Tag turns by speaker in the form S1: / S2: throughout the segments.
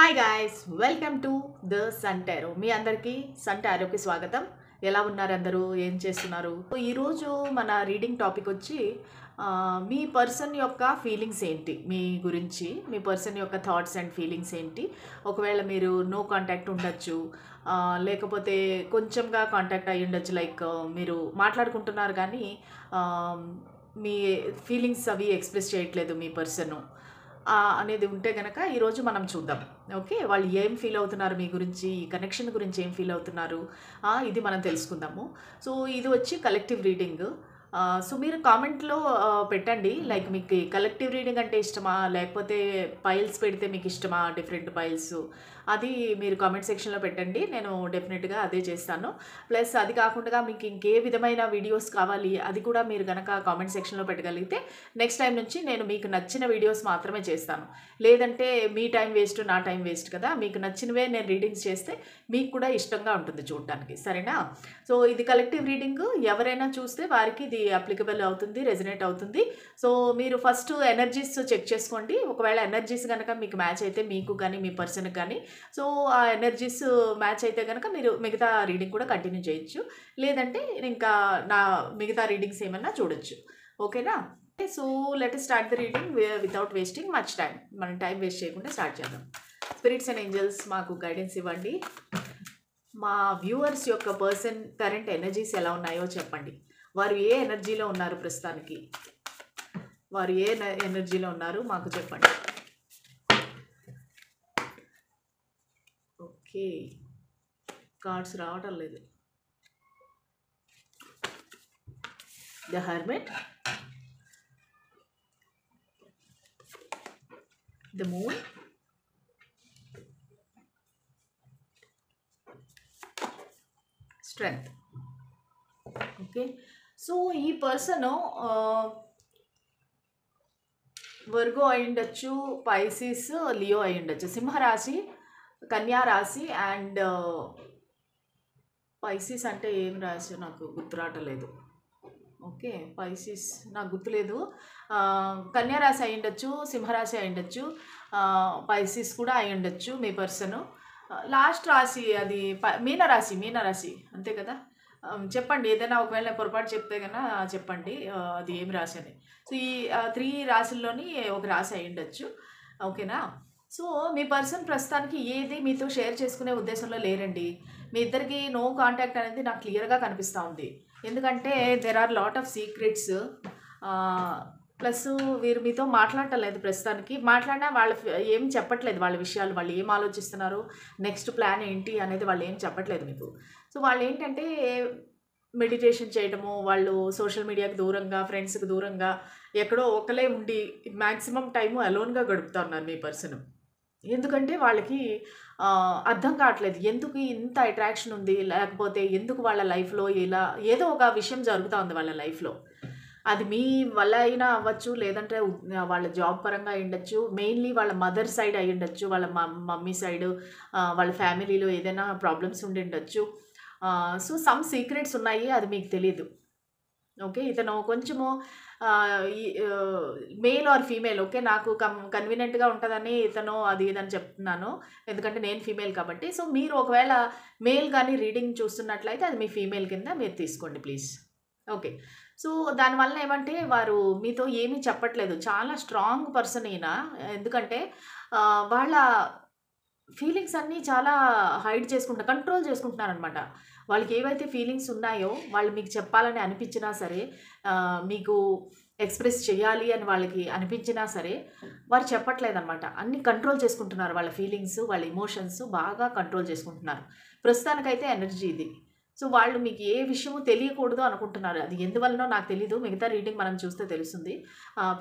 S1: Hi guys, welcome to the sun tarot. మీ అందరికీ sun టారోకి స్వాగతం. ఎలా ఉన్నారు అందరూ? ఏం చేస్తున్నారు? ఈరోజు మన రీడింగ్ టాపిక్ వచ్చి మీ పర్సన్ యొక్క ఫీలింగ్స్ ఏంటి, మీ గురించి మీ పర్సన్ యొక్క థాట్స్ అండ్ ఫీలింగ్స్ ఏంటి. ఒకవేళ మీరు నో కాంటాక్ట్ ఉండొచ్చు, లేకపోతే కొంచెంగా కాంటాక్ట్ అయ్యి ఉండొచ్చు. లైక్ మీరు మాట్లాడుకుంటున్నారు కానీ ఆ, మీ ఫీలింగ్స్ అవి ఎక్స్ప్రెస్ చేయట్లేదు మీ పర్సన్ అనేది ఉంటే కనుక ఈరోజు మనం చూద్దాం. ఓకే, వాళ్ళు ఏం ఫీల్ అవుతున్నారు మీ గురించి, ఈ కనెక్షన్ గురించి ఏం ఫీల్ అవుతున్నారు, ఇది మనం తెలుసుకుందాము. సో ఇది వచ్చి కలెక్టివ్ రీడింగ్. సో మీరు కామెంట్లో పెట్టండి, లైక్ మీకు కలెక్టివ్ రీడింగ్ అంటే ఇష్టమా, లేకపోతే పైల్స్ పెడితే మీకు ఇష్టమా, డిఫరెంట్ పైల్స్, అది మీరు కామెంట్ సెక్షన్లో పెట్టండి. నేను డెఫినెట్గా అదే చేస్తాను. ప్లస్ అది కాకుండా మీకు ఇంకే విధమైన వీడియోస్ కావాలి, అది కూడా మీరు కనుక కామెంట్ సెక్షన్లో పెట్టగలిగితే నెక్స్ట్ టైం నుంచి నేను మీకు నచ్చిన వీడియోస్ మాత్రమే చేస్తాను. లేదంటే మీ టైం వేస్ట్, నా టైం వేస్ట్ కదా. మీకు నచ్చినవే నేను రీడింగ్స్ చేస్తే మీకు కూడా ఇష్టంగా ఉంటుంది చూడటానికి, సరేనా? సో ఇది కలెక్టివ్ రీడింగ్. ఎవరైనా చూస్తే వారికి ఇది అప్లికబుల్ అవుతుంది, రెజనేట్ అవుతుంది. సో మీరు ఫస్ట్ ఎనర్జీస్ చెక్ చేసుకోండి. ఒకవేళ ఎనర్జీస్ కనుక మీకు మ్యాచ్ అయితే, మీకు కానీ మీ పర్సన్కి కానీ, సో ఆ ఎనర్జీస్ మ్యాచ్ అయితే కనుక మీరు మిగతా రీడింగ్ కూడా కంటిన్యూ చేయొచ్చు. లేదంటే ఇంకా నా మిగతా రీడింగ్స్ ఏమన్నా చూడొచ్చు. ఓకేనా? So let start the reading without wasting much time. మనం టైం వేస్ట్ చేయకుండా స్టార్ట్ చేద్దాం. స్పిరిట్స్ అండ్ ఏంజల్స్ మాకు గైడెన్స్ ఇవ్వండి. మా వ్యూవర్స్ యొక్క పర్సన్ కరెంట్ ఎనర్జీస్ ఎలా ఉన్నాయో చెప్పండి. వారు ఏ ఎనర్జీలో ఉన్నారు ప్రస్తుతానికి, వారు ఏ ఎనర్జీలో ఉన్నారు మాకు చెప్పండి. ఓకే, కార్డ్స్ రావటం లేదు. The hermit, the moon, strength. Okay, so ఈ పర్సన్ వర్గో అయి ఉండొచ్చు, పైసిస్, లియో అయి ఉండొచ్చు, సింహరాశి, కన్యా రాశి అండ్ పైసిస్ అంటే ఏం రాశి నాకు గుర్తురాటలేదు. ఓకే, పైసిస్ నాకు గుర్తులేదు. కన్యా రాశి అయి ఉండొచ్చు, సింహరాశి అయి ఉండొచ్చు, పైసిస్ కూడా అయి ఉండొచ్చు మీ పర్సను. లాస్ట్ రాశి అది మీనరాశి అంతే కదా. చెప్పండి, ఏదైనా ఒకవేళ నేను పొరపాటు చెప్తే కన్నా చెప్పండి అది ఏమి రాశి అని. సో ఈ 3 రాశుల్లోని ఒక రాశి అయి ఉండొచ్చు. ఓకేనా? సో మీ పర్సన్ ప్రస్తుతానికి ఏది మీతో షేర్ చేసుకునే ఉద్దేశంలో లేరండి. మీ ఇద్దరికి నో కాంటాక్ట్ అనేది నాకు క్లియర్గా కనిపిస్తూ ఉంది. ఎందుకంటే there are lot of secrets. Plus వీరు మీతో మాట్లాడటం లేదు ప్రస్తుతానికి. మాట్లాడినా వాళ్ళు ఏం చెప్పట్లేదు, వాళ్ళ విషయాలు, వాళ్ళు ఏం ఆలోచిస్తున్నారు, నెక్స్ట్ ప్లాన్ ఏంటి అనేది వాళ్ళు ఏం చెప్పట్లేదు మీకు. సో వాళ్ళు ఏంటంటే మెడిటేషన్ చేయడము, వాళ్ళు సోషల్ మీడియాకి దూరంగా, ఫ్రెండ్స్కి దూరంగా ఎక్కడో ఒకలే ఉండి మ్యాక్సిమం టైము అలోన్గా గడుపుతా ఉన్నారు మీ పర్సన్. ఎందుకంటే వాళ్ళకి అర్థం కావట్లేదు ఎందుకు ఇంత అట్రాక్షన్ ఉంది, లేకపోతే ఎందుకు వాళ్ళ లైఫ్లో ఇలా ఏదో ఒక విషయం జరుగుతూ ఉంది వాళ్ళ లైఫ్లో. అది మీ వల్ల అయినా అవ్వచ్చు, లేదంటే వాళ్ళ జాబ్ పరంగా అయి ఉండొచ్చు, మెయిన్లీ వాళ్ళ మదర్ సైడ్ అయి ఉండొచ్చు, వాళ్ళ మమ్మీ సైడ్, వాళ్ళ ఫ్యామిలీలో ఏదైనా ప్రాబ్లమ్స్ ఉండి ఉండొచ్చు. సో సమ్ సీక్రెట్స్ ఉన్నాయి, అది మీకు తెలీదు. ఓకే, ఇతను కొంచెము మేల్ ఆర్ ఫీమేల్. ఓకే, నాకు కన్వీనియంట్గా ఉంటుందని ఇతను అది ఇదని చెప్తున్నాను, ఎందుకంటే నేను ఫీమేల్ కాబట్టి. సో మీరు ఒకవేళ మేల్ కానీ రీడింగ్ చూస్తున్నట్లయితే అది మీ ఫీమేల్ కింద మీరు తీసుకోండి ప్లీజ్. ఓకే, సో దానివల్ల ఏమంటే వారు మీతో ఏమీ చెప్పట్లేదు. చాలా స్ట్రాంగ్ పర్సన్ ఈయన. ఎందుకంటే వాళ్ళ ఫీలింగ్స్ అన్నీ చాలా హైడ్ చేసుకుంటా, కంట్రోల్ చేసుకుంటున్నారనమాట. వాళ్ళకి ఏవైతే ఫీలింగ్స్ ఉన్నాయో వాళ్ళు మీకు చెప్పాలని అనిపించినా సరే, మీకు ఎక్స్ప్రెస్ చేయాలి అని వాళ్ళకి అనిపించినా సరే వారు చెప్పట్లేదనమాట. అన్నీ కంట్రోల్ చేసుకుంటున్నారు. వాళ్ళ ఫీలింగ్స్, వాళ్ళ ఎమోషన్స్ బాగా కంట్రోల్ చేసుకుంటున్నారు ప్రస్తుతానికైతే. ఎనర్జీ ఇది. సో వాళ్ళు మీకు ఏ విషయము తెలియకూడదు అనుకుంటున్నారు. అది ఎందువల్లనో నాకు తెలీదు, మిగతా రీడింగ్ మనం చూస్తే తెలుస్తుంది.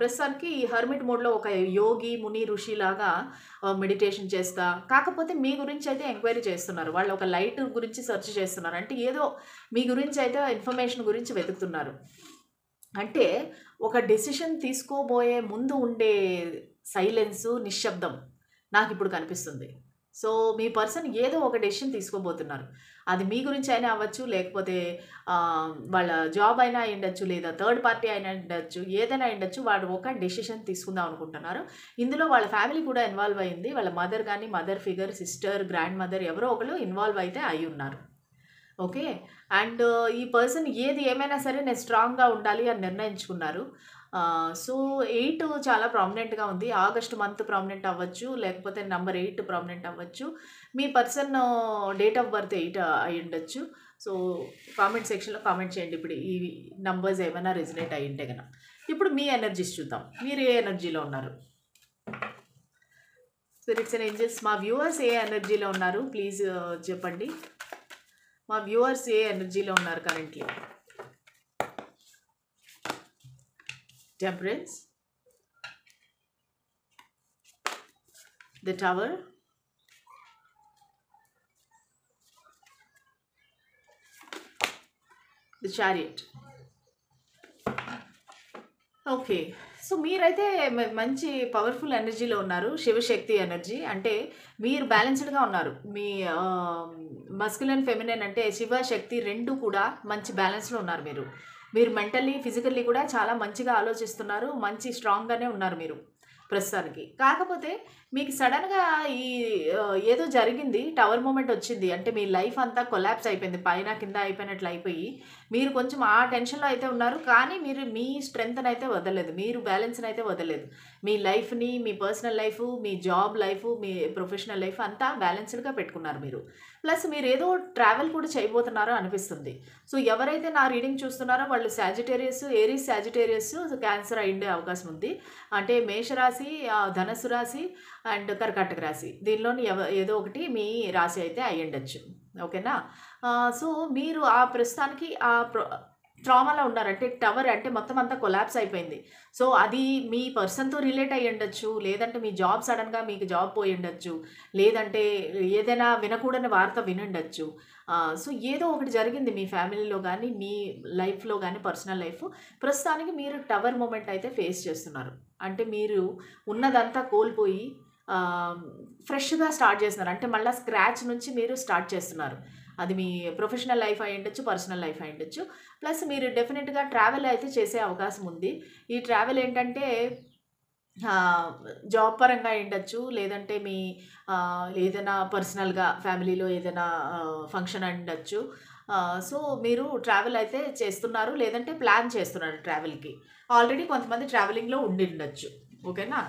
S1: ప్రస్తుతానికి ఈ హర్మిట్ మోడ్లో ఒక యోగి, ముని, ఋషి లాగా మెడిటేషన్ చేస్తా, కాకపోతే మీ గురించి అయితే ఎంక్వైరీ చేస్తున్నారు. వాళ్ళు ఒక లైట్ గురించి సెర్చ్ చేస్తున్నారు. అంటే ఏదో మీ గురించి అయితే ఇన్ఫర్మేషన్ గురించి వెతుకుతున్నారు. అంటే ఒక డెసిషన్ తీసుకోబోయే ముందు ఉండే సైలెన్సు, నిశ్శబ్దం నాకు ఇప్పుడు కనిపిస్తుంది. సో మీ పర్సన్ ఏదో ఒక డెసిషన్ తీసుకోబోతున్నారు. అది మీ గురించి అయినా అవ్వచ్చు, లేకపోతే వాళ్ళ జాబ్ అయినా అయ్యుండొచ్చు, లేదా థర్డ్ పార్టీ అయినా ఉండొచ్చు, ఏదైనా అయ్యుండొచ్చు. వాడు ఒక డెసిషన్ తీసుకుందాం అనుకుంటున్నారు. ఇందులో వాళ్ళ ఫ్యామిలీ కూడా ఇన్వాల్వ్ అయింది. వాళ్ళ మదర్ కానీ, mother figure, sister, grand mother ఎవరో ఒకళ్ళు ఇన్వాల్వ్ అయితే అయి ఉన్నారు. ఓకే. అండ్ ఈ పర్సన్ ఏది ఏమైనా సరే నేను స్ట్రాంగ్‌గా ఉండాలి అని నిర్ణయించుకున్నారు. సో 8 చాలా ప్రామినెంట్‌గా ఉంది. ఆగస్ట్ మంత్ ప్రామినెంట్ అవ్వచ్చు, లేకపోతే నంబర్ 8 ప్రామినెంట్ అవ్వచ్చు. మీ పర్సన్ డేట్ ఆఫ్ బర్త్ 8 అయ్యుండొచ్చు. సో కామెంట్ సెక్షన్‌లో కామెంట్ చేయండి. ఇప్పుడు ఈ నంబర్స్ ఏమైనా రెజొనేట్ అయ్యుంటే గనక. ఇప్పుడు మీ ఎనర్జీస్ చూద్దాం. మీరు ఏ ఎనర్జీలో ఉన్నారు? స్పిరిట్స్ అండ్ ఏంజెల్స్, మా వ్యూవర్స్ ఏ ఎనర్జీలో ఉన్నారు ప్లీజ్ చెప్పండి. మా వ్యూవర్స్ ఏ ఎనర్జీలో ఉన్నారు currently? Temperance, the tower, the chariot. Okay. So మీరైతే మంచి పవర్ఫుల్ ఎనర్జీలో ఉన్నారు. శివశక్తి ఎనర్జీ. అంటే మీరు బ్యాలెన్స్డ్‌గా ఉన్నారు. మీ మస్కులిన్, ఫెమినిన్ అంటే శివశక్తి 2 కూడా మంచి బ్యాలెన్స్‌లో ఉన్నారు మీరు. మీరు మెంటల్లీ, ఫిజికల్లీ కూడా చాలా మంచిగా ఆలోచిస్తున్నారు. మంచి స్ట్రాంగ్‌గానే ఉన్నారు మీరు ప్రస్తుతానికి. కాకపోతే మీకు సడన్‌గా ఈ ఏదో జరిగింది. టవర్ మూమెంట్ వచ్చింది. అంటే మీ లైఫ్ అంతా కొలాప్స్ అయిపోయింది. పైన కింద అయిపోయినట్లు అయిపోయి, మీరు కొంచెం ఆ టెన్షన్‌లో అయితే ఉన్నారు. కానీ మీరు మీ స్ట్రెంగ్త్‌నైతే వదలలేదు. మీరు బ్యాలెన్స్‌నైతే వదలలేదు. మీ లైఫ్‌ని, మీ పర్సనల్ లైఫ్, మీ జాబ్ లైఫ్, మీ ప్రొఫెషనల్ లైఫ్ అంతా బ్యాలెన్స్డ్‌గా పెట్టుకున్నారు మీరు. ప్లస్ మీరు ఏదో ట్రావెల్ కూడా చేయబోతున్నారో అనిపిస్తుంది. సో ఎవరైతే నా రీడింగ్ చూస్తున్నారో వాళ్ళు సాజిటేరియస్, ఏరీస్ సాజిటేరియస్, క్యాన్సర్ అయ్యుండే అవకాశం ఉంది. అంటే మేషరాశి, ధనస్సు రాశి అండ్ కర్కాటక రాశి. దీనిలోని ఏదో ఒకటి మీ రాశి అయితే అయ్యుండొచ్చు. ఓకేనా? సో మీరు ఆ ప్రస్తుతానికి ట్రామాలో ఉన్నారు. అంటే టవర్ అంటే మొత్తం అంతా కొలాప్స్ అయిపోయింది. సో అది మీ పర్సన్‌తో రిలేట్ అయ్యుండొచ్చు. లేదంటే మీ జాబ్ సడెన్‌గా మీకు జాబ్ పోయుండొచ్చు. లేదంటే ఏదైనా వినకూడని వార్త వినుండొచ్చు. సో ఏదో ఒకటి జరిగింది మీ ఫ్యామిలీలో గానీ, మీ లైఫ్‌లో గానీ, పర్సనల్ లైఫ్. ప్రస్తుతానికి మీరు టవర్ మూమెంట్ అయితే ఫేస్ చేస్తున్నారు. అంటే మీరు ఉన్నదంతా కోల్పోయి ఫ్రెష్‌గా స్టార్ట్ చేస్తున్నారు. అంటే మళ్ళా స్క్రాచ్ నుంచి మీరు స్టార్ట్ చేస్తున్నారు. అది మీ ప్రొఫెషనల్ లైఫ్ అయ్యుండొచ్చు, పర్సనల్ లైఫ్ అయ్యుండొచ్చు. ప్లస్ మీరు డెఫినిట్‌గా ట్రావెల్ అయితే చేసే అవకాశం ఉంది. ఈ ట్రావెల్ ఏంటంటే జాబ్ పరంగా అయ్యుండొచ్చు. లేదంటే మీ ఏదైనా పర్సనల్‌గా ఫ్యామిలీలో ఏదైనా ఫంక్షన్ అయ్యుండొచ్చు. సో మీరు ట్రావెల్ అయితే చేస్తున్నారు. లేదంటే ప్లాన్ చేస్తున్నారు ట్రావెల్‌కి. ఆల్రెడీ కొంతమంది ట్రావెలింగ్‌లో ఉండిండొచ్చు. ఓకేనా?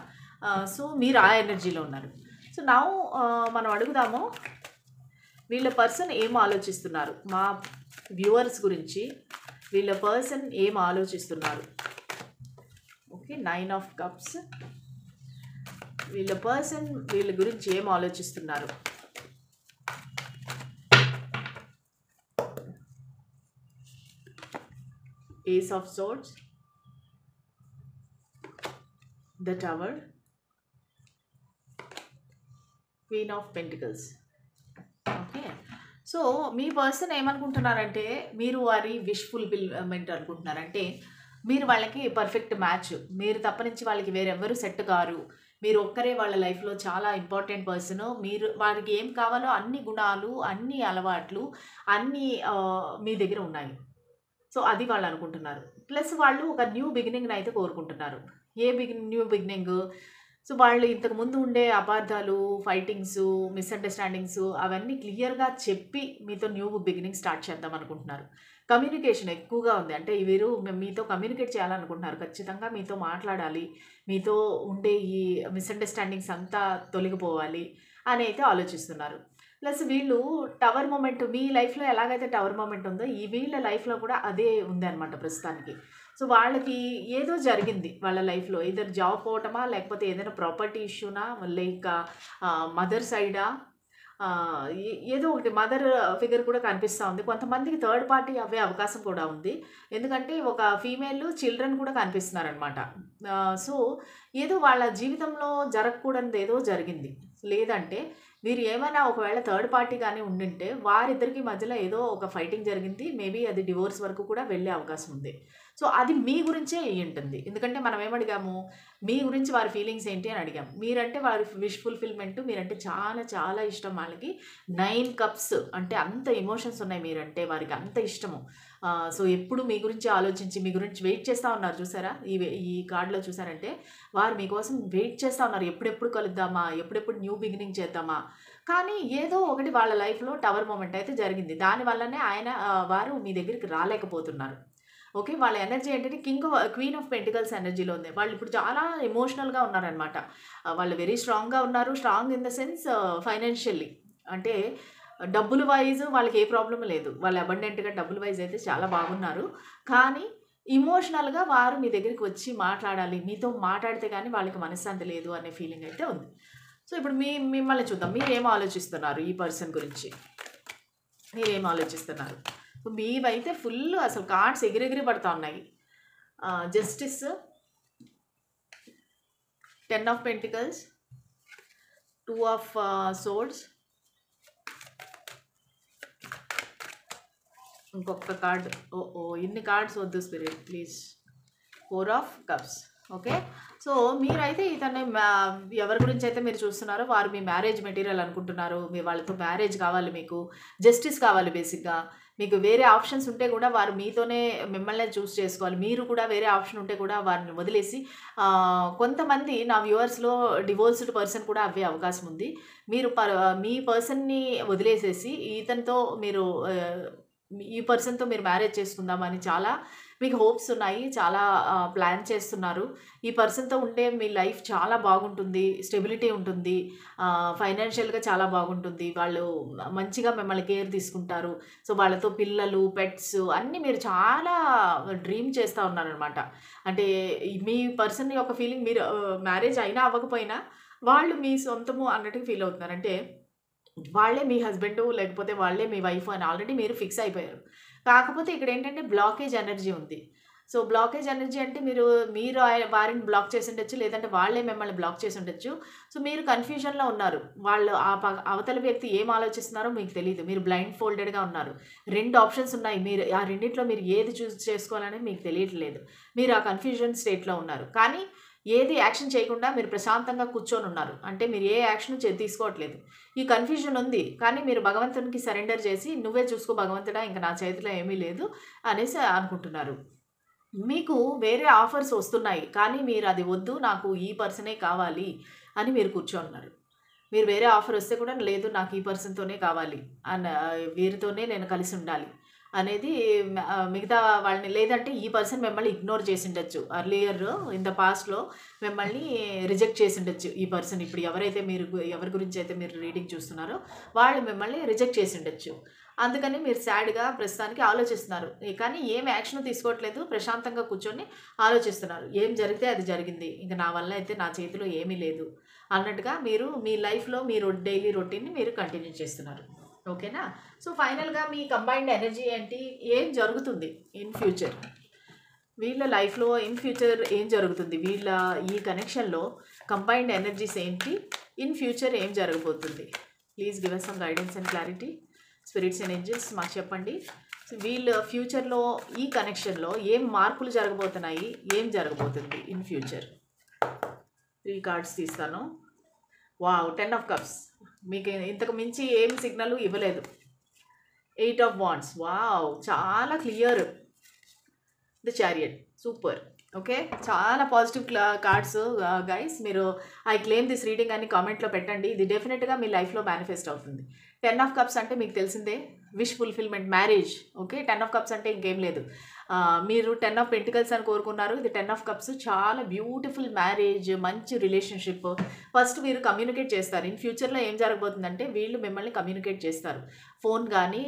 S1: సో మీరు ఆ ఎనర్జీలో ఉన్నారు. సో నౌ మనం అడుగుదాము. వీళ్ళ పర్సన్ ఏం ఆలోచిస్తున్నారు? మా వ్యూవర్స్ గురించి వీళ్ళ పర్సన్ ఏం ఆలోచిస్తున్నారు? ఓకే. 9 of cups. వీళ్ళ పర్సన్ వీళ్ళ గురించి ఏం ఆలోచిస్తున్నారు? Ace of swords, the tower, queen of pentacles. Okay. So మీ పర్సన్ ఏమనుకుంటున్నారంటే మీరు వారి విష్ ఫుల్‌ఫిల్‌మెంట్ అనుకుంటున్నారు. అంటే మీరు వాళ్ళకి పర్ఫెక్ట్ మ్యాచ్. మీరు తప్ప నుంచి వాళ్ళకి వేరెవ్వరు సెట్ కారు. మీరు ఒక్కరే వాళ్ళ లైఫ్‌లో చాలా ఇంపార్టెంట్ పర్సను. మీరు వారికి ఏం కావాలో అన్ని గుణాలు, అన్ని అలవాట్లు, అన్నీ మీ దగ్గర ఉన్నాయి. సో అది వాళ్ళు అనుకుంటున్నారు. ప్లస్ వాళ్ళు ఒక న్యూ బిగినింగ్‌నైతే కోరుకుంటున్నారు. A new beginning? సో వాళ్ళు ఇంతకుముందు ఉండే అపార్థాలు, ఫైటింగ్సు, మిస్‌అండర్‌స్టాండింగ్సు అవన్నీ క్లియర్‌గా చెప్పి మీతో న్యూ బిగినింగ్ స్టార్ట్ చేద్దాం అనుకుంటున్నారు. కమ్యూనికేషన్ ఎక్కువగా ఉంది. అంటే వీరు మీతో కమ్యూనికేట్ చేయాలనుకుంటున్నారు. ఖచ్చితంగా మీతో మాట్లాడాలి. మీతో ఉండే ఈ మిస్‌అండర్‌స్టాండింగ్స్ అంతా తొలగిపోవాలి అని అయితే ఆలోచిస్తున్నారు. ప్లస్ వీళ్ళు టవర్ మూమెంట్ మీ లైఫ్‌లో ఎలాగైతే టవర్ మూమెంట్ ఉందో వీళ్ళ లైఫ్‌లో కూడా అదే ఉందన్నమాట ప్రస్తుతానికి. సో వాళ్ళకి ఏదో జరిగింది వాళ్ళ లైఫ్‌లో. ఎయిదర్ జాబ్ పోవటమా, లేకపోతే ఏదైనా ప్రాపర్టీ ఇష్యూనా, లేక మదర్ సైడా, ఏదో ఒకటి మదర్ ఫిగర్ కూడా కనిపిస్తూ ఉంది. కొంతమందికి థర్డ్ పార్టీ అవ్వే అవకాశం కూడా ఉంది. ఎందుకంటే ఒక ఫీమేల్ చిల్డ్రన్ కూడా కనిపిస్తున్నారనమాట. సో ఏదో వాళ్ళ జీవితంలో జరగకూడనిది ఏదో జరిగింది. లేదంటే మీరు ఏమైనా ఒకవేళ థర్డ్ పార్టీ కానీ ఉండింటే వారిద్దరికి మధ్యలో ఏదో ఒక ఫైటింగ్ జరిగింది. మేబీ అది డివోర్స్ వరకు కూడా వెళ్ళే అవకాశం ఉంది. సో అది మీ గురించే అయ్యి ఉంటుంది. ఎందుకంటే మనం ఏమడిగాము, మీ గురించి వారి ఫీలింగ్స్ ఏంటి అని అడిగాం. మీరంటే వారి విష్ ఫుల్ఫిల్మెంట్, మీరంటే చాలా చాలా ఇష్టం వాళ్ళకి. 9 కప్స్ అంటే అంత ఎమోషన్స్ ఉన్నాయి మీరంటే, వారికి అంత ఇష్టము. సో ఎప్పుడు మీ గురించి ఆలోచించి మీ గురించి వెయిట్ చేస్తూ ఉన్నారు చూసారా, ఈ కార్డులో చూసారంటే వారు మీకోసం వెయిట్ చేస్తూ ఉన్నారు. ఎప్పుడెప్పుడు కలుద్దామా, ఎప్పుడెప్పుడు న్యూ బిగినింగ్ చేద్దామా. కానీ ఏదో ఒకటి వాళ్ళ లైఫ్లో టవర్ మూమెంట్ అయితే జరిగింది. దానివల్లనే వారు మీ దగ్గరికి రాలేకపోతున్నారు. ఓకే. వాళ్ళ ఎనర్జీ ఏంటంటే క్వీన్ ఆఫ్ పెంటికల్స్ ఎనర్జీలో ఉంది. వాళ్ళు ఇప్పుడు చాలా ఎమోషనల్గా ఉన్నారనమాట. వాళ్ళు వెరీ స్ట్రాంగ్గా ఉన్నారు. Strong in the sense financially, అంటే డబ్బులు వైజ్ వాళ్ళకి ఏ ప్రాబ్లం లేదు. వాళ్ళు అబండెంట్గా డబ్బులు వైజ్ అయితే చాలా బాగున్నారు. కానీ ఇమోషనల్గా వారు మీ దగ్గరికి వచ్చి మాట్లాడాలి, మీతో మాట్లాడితే కానీ వాళ్ళకి మనశ్శాంతి లేదు అనే ఫీలింగ్ అయితే ఉంది. సో ఇప్పుడు మిమ్మల్ని చూద్దాం. మీరేం ఆలోచిస్తున్నారు ఈ పర్సన్ గురించి, మీరేం ఆలోచిస్తున్నారు? సో మీవైతే ఫుల్ అసలు కార్డ్స్ ఎగిరెగిరి పడతా ఉన్నాయి. Justice, 10 of pentacles, 2 of swords, ఇంకొక కార్డ్. ఇన్ని కార్డ్స్ వద్దు spirit please. 4 of cups. Okay. So మీరైతే ఎవరి గురించి అయితే మీరు చూస్తున్నారో వారు మీ మ్యారేజ్ మెటీరియల్ అనుకుంటున్నారు. మీ వాళ్ళతో మ్యారేజ్ కావాలి, మీకు జస్టిస్ కావాలి. బేసిక్గా మీకు వేరే ఆప్షన్స్ ఉంటే కూడా వారు మీతోనే మిమ్మల్ని చూస్ చేసుకోవాలి. మీరు కూడా వేరే ఆప్షన్ ఉంటే కూడా వారిని వదిలేసి, కొంతమంది నా వ్యూవర్స్లో డివోర్స్డ్ పర్సన్ కూడా అవ్వే అవకాశం ఉంది. మీరు మీ పర్సన్ని వదిలేసేసి ఇతనితో మీరు ఈ పర్సన్తో మీరు మ్యారేజ్ చేసుకుందామని చాలా మీకు హోప్స్ ఉన్నాయి. చాలా ప్లాన్ చేస్తున్నారు. ఈ పర్సన్తో ఉంటే మీ లైఫ్ చాలా బాగుంటుంది, స్టెబిలిటీ ఉంటుంది, ఫైనాన్షియల్గా చాలా బాగుంటుంది. వాళ్ళు మంచిగా మిమ్మల్ని కేర్ తీసుకుంటారు. సో వాళ్ళతో పిల్లలు, పెట్స్ అన్నీ మీరు చాలా డ్రీమ్ చేస్తూ ఉన్నారనమాట. అంటే మీ పర్సన్ యొక్క ఫీలింగ్, మీరు మ్యారేజ్ అయినా అవ్వకపోయినా వాళ్ళు మీ సొంతము అన్నట్టుగా ఫీల్ అవుతున్నారు. అంటే వాళ్ళే మీ హస్బెండు, లేకపోతే వాళ్ళే మీ వైఫ్ అని ఆల్రెడీ మీరు ఫిక్స్ అయిపోయారు. కాకపోతే ఇక్కడ ఏంటంటే బ్లాకేజ్ ఎనర్జీ ఉంది. సో బ్లాకేజ్ ఎనర్జీ అంటే మీరు వారిని బ్లాక్ చేసి ఉండొచ్చు, లేదంటే వాళ్ళే మిమ్మల్ని బ్లాక్ చేసి ఉండొచ్చు. సో మీరు కన్ఫ్యూజన్లో ఉన్నారు. వాళ్ళు అవతల వ్యక్తి ఏం ఆలోచిస్తున్నారో మీకు తెలియదు. మీరు బ్లైండ్ ఫోల్డెడ్గా ఉన్నారు. 2 ఆప్షన్స్ ఉన్నాయి. మీరు ఆ రెండిట్లో మీరు ఏది చూస్ చేసుకోవాలనేది మీకు తెలియట్లేదు. మీరు ఆ కన్ఫ్యూజన్ స్టేట్లో ఉన్నారు. కానీ ఏది యాక్షన్ చేయకుండా మీరు ప్రశాంతంగా కూర్చొని ఉన్నారు. అంటే మీరు ఏ యాక్షన్ తీసుకోవట్లేదు. ఈ కన్ఫ్యూజన్ ఉంది. కానీ మీరు భగవంతునికి సరెండర్ చేసి, నువ్వే చూసుకో భగవంతుడా, ఇంకా నా చేతిలో ఏమీ లేదు అనేసి అనుకుంటున్నారు. మీకు వేరే ఆఫర్స్ వస్తున్నాయి. కానీ మీరు అది వద్దు, నాకు ఈ పర్సనే కావాలి అని మీరు కూర్చోన్నారు. మీరు వేరే ఆఫర్ వస్తే కూడా లేదు, నాకు ఈ పర్సన్తోనే కావాలి వీరితోనే నేను కలిసి ఉండాలి అనేది మిగతా వాళ్ళని, లేదంటే ఈ పర్సన్ మిమ్మల్ని ఇగ్నోర్ చేసి ఉండొచ్చు. అర్లియర్ ఇన్ ద పాస్ట్లో మిమ్మల్ని రిజెక్ట్ చేసి ఉండొచ్చు ఈ పర్సన్. ఇప్పుడు ఎవరి గురించి అయితే మీరు రీడింగ్ చూస్తున్నారో వాళ్ళు మిమ్మల్ని రిజెక్ట్ చేసి ఉండొచ్చు. అందుకని మీరు సాడ్గా ప్రస్తుతానికి ఆలోచిస్తున్నారు. కానీ ఏం యాక్షన్ తీసుకోవట్లేదు. ప్రశాంతంగా కూర్చొని ఆలోచిస్తున్నారు. ఏం జరిగితే అది జరిగింది, ఇంకా నా వల్ల అయితే నా చేతిలో ఏమీ లేదు అన్నట్టుగా మీరు మీ లైఫ్లో మీరు డైలీ రొటీన్ని మీరు కంటిన్యూ చేస్తున్నారు. ఓకేనా. సో ఫైనల్గా మీ కంబైన్డ్ ఎనర్జీ ఏంటి, ఏం జరుగుతుంది ఇన్ ఫ్యూచర్, వీళ్ళ లైఫ్లో ఇన్ ఫ్యూచర్ ఏం జరుగుతుంది, వీళ్ళ ఈ కనెక్షన్లో కంబైన్డ్ ఎనర్జీస్ ఏంటి, ఇన్ ఫ్యూచర్ ఏం జరగబోతుంది. Please give us some guidance and clarity. Spirits and angels మాకు చెప్పండి. వీళ్ళ ఫ్యూచర్లో ఈ కనెక్షన్లో ఏం మార్పులు జరగబోతున్నాయి, ఏం జరగబోతుంది ఇన్ ఫ్యూచర్. 3 కార్డ్స్ తీస్తాను. Wow, 10 of cups. మీకు ఇంతకు మించి ఏం సిగ్నల్ ఇవ్వలేదు. 8 ఆఫ్ వాండ్స్. వావ్, చాలా clear. The chariot, super. Okay, చాలా పాజిటివ్ కార్డ్స్ గైస్. మీరు ఐ క్లెయిమ్ దిస్ రీడింగ్ అని కామెంట్లో పెట్టండి. ఇది డెఫినెట్గా మీ లైఫ్లో మేనిఫెస్ట్ అవుతుంది. 10 ఆఫ్ కప్స్ అంటే మీకు తెలిసిందే, wish fulfilment, marriage. Okay, 10 of cups అంటే ఇంకేం లేదు. మీరు 10 ఆఫ్ పెంటికల్స్ అని కోరుకున్నారు. ఇది 10 ఆఫ్ కప్స్. చాలా బ్యూటిఫుల్ మ్యారేజ్, మంచి రిలేషన్షిప్. ఫస్ట్ మీరు కమ్యూనికేట్ చేస్తారు. ఇన్ ఫ్యూచర్లో ఏం జరగబోతుందంటే వీళ్ళు మిమ్మల్ని కమ్యూనికేట్ చేస్తారు. ఫోన్ కానీ,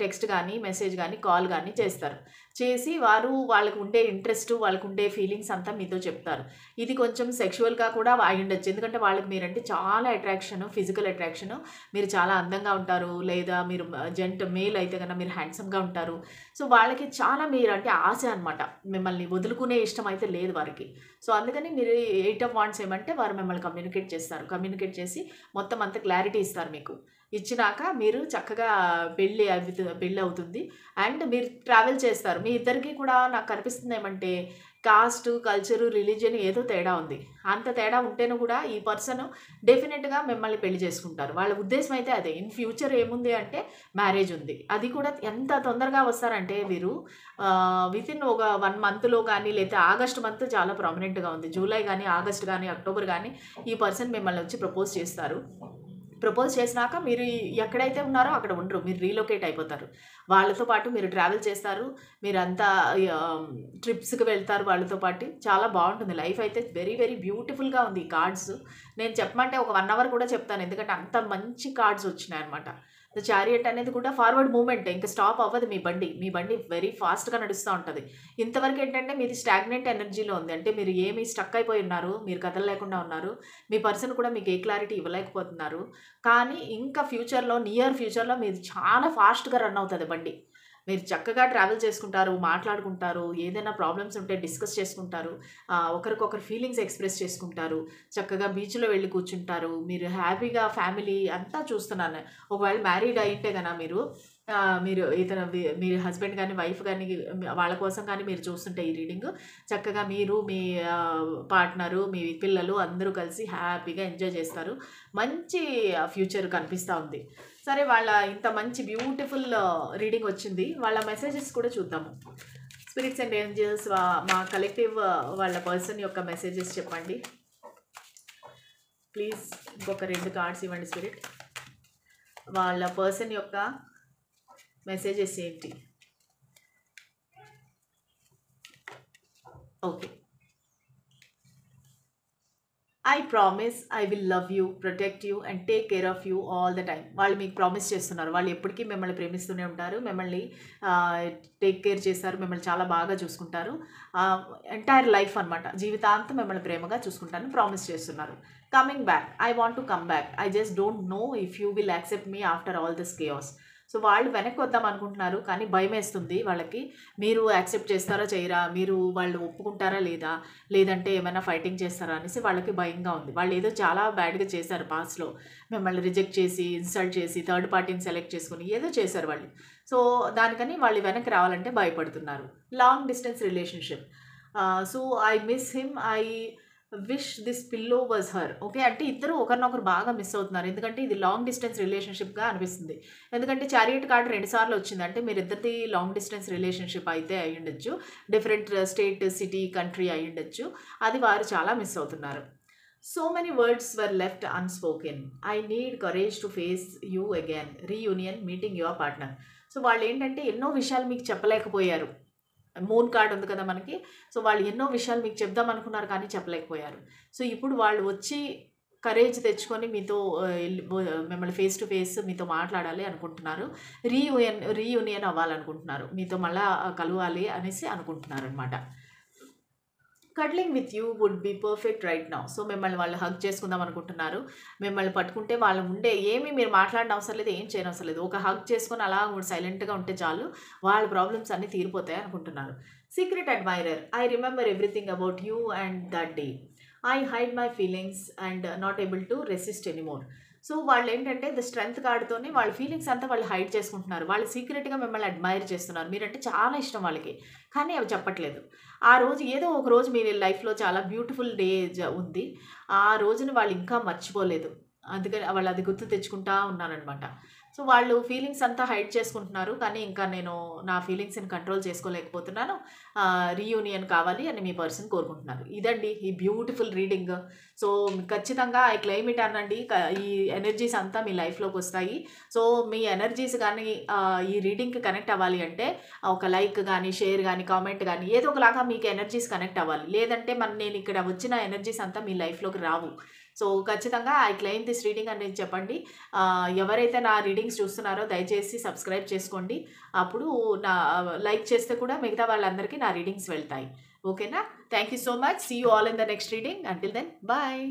S1: టెక్స్ట్ కానీ, మెసేజ్ కానీ, కాల్ కానీ చేస్తారు. చేసి వాళ్ళకు ఉండే ఇంట్రెస్ట్, వాళ్ళకు ఉండే ఫీలింగ్స్ అంతా మీతో చెప్తారు. ఇది కొంచెం సెక్షువల్గా కూడా అయి ఉండొచ్చు. ఎందుకంటే వాళ్ళకి మీరంటే చాలా అట్రాక్షన్, ఫిజికల్ అట్రాక్షన్. మీరు చాలా అందంగా ఉంటారు, లేదా మీరు మేల్ అయితే కన్నా మీరు హ్యాండ్సమ్గా ఉంటారు. సో వాళ్ళకి చాలా మీరు అంటే ఆశ అనమాట. మిమ్మల్ని వదులుకునే ఇష్టం అయితే లేదు వారికి. సో అందుకని మీరు 8 ఆఫ్ వాండ్స్ ఏమంటే వారు మిమ్మల్ని కమ్యూనికేట్ చేస్తారు. కమ్యూనికేట్ చేసి మొత్తం అంతా క్లారిటీ ఇస్తారు మీకు. ఇచ్చినాక మీరు చక్కగా పెళ్లి అవుతుంది. అండ్ మీరు ట్రావెల్ చేస్తారు. మీ ఇద్దరికీ కూడా నాకు కనిపిస్తుంది ఏమంటే కాస్ట్, కల్చరు, రిలీజియన్ ఏదో తేడా ఉంది. అంత తేడా ఉంటేను కూడా ఈ పర్సన్ డెఫినెట్‌గా మిమ్మల్ని పెళ్లి చేసుకుంటారు. వాళ్ళ ఉద్దేశ్యం అయితే అదే. ఇన్ ఫ్యూచర్ ఏముంది అంటే మ్యారేజ్ ఉంది. అది కూడా ఎంత తొందరగా వస్తారంటే వీరు వితిన్ ఒక 1 మంత్‌లో గానీ లేతే ఆగస్ట్ మంత్ చాలా ప్రామినెంట్‌గా ఉంది. జూలై గానీ, ఆగస్ట్ గానీ, అక్టోబర్ గానీ ఈ పర్సన్ మిమ్మల్ని వచ్చి ప్రపోజ్ చేస్తారు. ప్రపోజ్ చేసినాక మీరు ఎక్కడైతే ఉన్నారో అక్కడ ఉండరు. మీరు రీలొకేట్ అయిపోతారు. వాళ్ళతో పాటు మీరు ట్రావెల్ చేస్తారు. మీరంతా ట్రిప్స్‌కి వెళ్తారు వాళ్ళతో పాటు. చాలా బావుంటుంది. లైఫ్ అయితే వెరీ, వెరీ బ్యూటిఫుల్‌గా ఉంది ఈ కార్డ్స్. నేను చెప్పమంటే ఒక 1 అవర్ కూడా చెప్తాను. ఎందుకంటే అంత మంచి కార్డ్స్ వచ్చినాయన్నమాట. ద చారియట్ అనేది కూడా ఫార్వర్డ్ మూవ్‌మెంటే. ఇంక స్టాప్ అవ్వదు మీ బండి. మీ బండి వెరీ ఫాస్ట్‌గా నడుస్తా ఉంటది. ఇంతవరకు ఏంటంటే మీది స్టాగ్నెంట్ ఎనర్జీలో ఉంది. అంటే మీరు ఏమి స్టక్ అయిపోయి ఉన్నారు. మీరు కదలలేకుండా ఉన్నారు. మీ పర్సన్ కూడా మీకు ఏ క్లారిటీ ఇవ్వలేకపోతున్నారు. కానీ ఇంకా ఫ్యూచర్‌లో నియర్ ఫ్యూచర్‌లో మీది చాలా ఫాస్ట్‌గా రన్ అవుతది బండి. మీరు చక్కగా ట్రావెల్ చేసుకుంటారు, మాట్లాడుకుంటారు, ఏదైనా ప్రాబ్లమ్స్ ఉంటే డిస్కస్ చేసుకుంటారు, ఒకరికొకరు ఫీలింగ్స్ ఎక్స్‌ప్రెస్ చేసుకుంటారు, చక్కగా బీచ్‌లో వెళ్లి కూర్చుంటారు. మీరు హ్యాపీగా ఫ్యామిలీ అంతా చూస్తున్నాను. ఒకవేళ మ్యారీడ్ అయ్యుంటే గన మీరు మీ హస్బెండ్ గానీ, వైఫ్ గానీ వాళ్ళ కోసం కానీ మీరు చూస్తుంటే ఈ రీడింగ్ చక్కగా మీరు, మీ పార్ట్నరు, మీ పిల్లలు అందరూ కలిసి హ్యాపీగా ఎంజాయ్ చేస్తారు. మంచి ఫ్యూచర్ కనిపిస్తా ఉంది. సరే వాళ్ళ ఇంత మంచి బ్యూటిఫుల్ రీడింగ్ వచ్చింది. వాళ్ళ మెసేజెస్ కూడా చూద్దాము. స్పిరిట్స్ అండ్ ఏంజెల్స్ మా కలెక్టివ్ వాళ్ళ పర్సన్ యొక్క మెసేజెస్ చెప్పండి. ప్లీజ్ ఇంకొక 2 కార్డ్స్ ఇవ్వండి స్పిరిట్. వాళ్ళ పర్సన్ యొక్క మెసేజెస్ ఏంటి? Okay. I promise I will love you, protect you and take care of you all the time. వాళ్ళు మీకు ప్రామిస్ చేస్తున్నారు. వాళ్ళు ఎప్పటికీ మిమ్మల్ని ప్రేమిస్తూనే ఉంటారు. మిమ్మల్ని టేక్ కేర్ చేస్తారు. మిమ్మల్ని చాలా బాగా చూసుకుంటారు. ఎంటైర్ లైఫ్ అనమాట. జీవితాంతం మిమ్మల్ని ప్రేమగా చూసుకుంటారని ప్రామిస్ చేస్తున్నారు. Coming back. I want to come back. I just don't know if you will accept me after all this chaos. So వాళ్ళు వెనక్కి వద్దాం అనుకుంటున్నారు. కానీ భయమేస్తుంది వాళ్ళకి. మీరు యాక్సెప్ట్ చేస్తారా చేయరా? వాళ్ళు ఒప్పుకుంటారా లేదా? లేదంటే ఏమైనా ఫైటింగ్ చేస్తారా అనేసి వాళ్ళకి భయంగా ఉంది. వాళ్ళు ఏదో చాలా బ్యాడ్‌గా చేశారు పాస్ట్‌లో. మిమ్మల్ని రిజెక్ట్ చేసి, ఇన్సల్ట్ చేసి, థర్డ్ పార్టీని సెలెక్ట్ చేసుకొని ఏదో చేశారు వాళ్ళు. సో దానికని వాళ్ళు వెనక్కి రావాలంటే భయపడుతున్నారు. Long distance relationship. So I miss him. I wish this pillow was her. Okay. అంటే ఇద్దరు ఒకరినొకరు బాగా మిస్ అవుతున్నారు. ఎందుకంటే ఇది లాంగ్ డిస్టెన్స్ రిలేషన్‌షిప్‌గా అనిపిస్తుంది. ఎందుకంటే చారియట్ కార్డ్ 2 సార్లు వచ్చింది. అంటే మీరిద్దరిది లాంగ్ డిస్టెన్స్ రిలేషన్‌షిప్ అయితే అయ్యుండొచ్చు. డిఫరెంట్ స్టేట్, సిటీ, కంట్రీ అయ్యుండొచ్చు. అది వారు చాలా మిస్ అవుతున్నారు. So many words were left unspoken. I need courage to face you again. Reunion, meeting your partner. So వాళ్ళేంటంటే ఎన్నో విషయాలు మీకు చెప్పలేకపోయారు. మూన్ కార్డ్ ఉంది కదా మనకి. సో వాళ్ళు ఎన్నో విషయాలు మీకు చెప్దాం అనుకున్నారు కానీ చెప్పలేకపోయారు. సో ఇప్పుడు వాళ్ళు వచ్చి కరేజ్ తెచ్చుకొని మీతో మిమ్మల్ని ఫేస్ టు ఫేస్ మీతో మాట్లాడాలి అనుకుంటున్నారు. రీయూనియన్ అవ్వాలనుకుంటున్నారు. మీతో మళ్ళా కలవాలి అనేసి అనుకుంటున్నారనమాట. Cuddling with you would be perfect right now. So మిమ్మల్ని వాళ్ళు హగ్ చేసుకుందాం అనుకుంటున్నారు. మిమ్మల్ని పట్టుకుంటే వాళ్ళు ఉండే ఏమీ మీరు మాట్లాడిన అవసరం లేదు, ఏం చేయనవసరం లేదు. ఒక హగ్ చేసుకొని అలా సైలెంట్‌గా ఉంటే చాలు. వాళ్ళ ప్రాబ్లమ్స్ అన్నీ తీరిపోతాయి అనుకుంటున్నారు. Secret admirer. I remember everything about you and that day. I hide my feelings and not able to resist anymore. So వాళ్ళేంటంటే ద స్ట్రెంగ్త్ కార్డ్‌తోని వాళ్ళ ఫీలింగ్స్ అంతా వాళ్ళు హైడ్ చేసుకుంటున్నారు. వాళ్ళు సీక్రెట్‌గా మిమ్మల్ని అడ్మైర్ చేస్తున్నారు. మీరంటే చాలా ఇష్టం వాళ్ళకి. కానీ అవి చెప్పట్లేదు. ఆ రోజు ఏదో ఒక రోజు మీ లైఫ్‌లో చాలా బ్యూటిఫుల్ డే ఉంది. ఆ రోజుని వాళ్ళు ఇంకా మర్చిపోలేదు. అందుకని వాళ్ళు అది గుర్తు తెచ్చుకుంటా ఉన్నారనమాట. సో వాళ్ళు ఫీలింగ్స్ అంతా హైడ్ చేసుకుంటున్నారు. కానీ ఇంకా నేను నా ఫీలింగ్స్‌ని కంట్రోల్ చేసుకోలేకపోతున్నాను. రీయూనియన్ కావాలి అని మీ పర్సన్ కోరుకుంటున్నారు. ఇదండి ఈ బ్యూటిఫుల్ రీడింగ్. సో ఖచ్చితంగా ఐ క్లెయిమ్ ఇట్ అనండి. ఈ ఎనర్జీస్ అంతా మీ లైఫ్‌లోకి వస్తాయి. సో మీ ఎనర్జీస్ కానీ ఈ రీడింగ్‌కి కనెక్ట్ అవ్వాలి అంటే ఒక లైక్ గానీ, షేర్ గానీ, కామెంట్ గానీ ఏదో ఒకలాగా మీకు ఎనర్జీస్ కనెక్ట్ అవ్వాలి. లేదంటే నేను ఇక్కడ వచ్చిన ఎనర్జీస్ అంతా మీ లైఫ్‌లోకి రావు. సో ఖచ్చితంగా ఐ క్లెయిమ్ దిస్ రీడింగ్ అనేది చెప్పండి. ఎవరైతే నా రీడింగ్స్ చూస్తున్నారో దయచేసి సబ్స్క్రైబ్ చేసుకోండి. అప్పుడు లైక్ చేస్తే కూడా మిగతా వాళ్ళందరికీ నా రీడింగ్స్ వెళ్తాయి. ఓకేనా? Thank you so much. See you all in the next reading. Until then bye.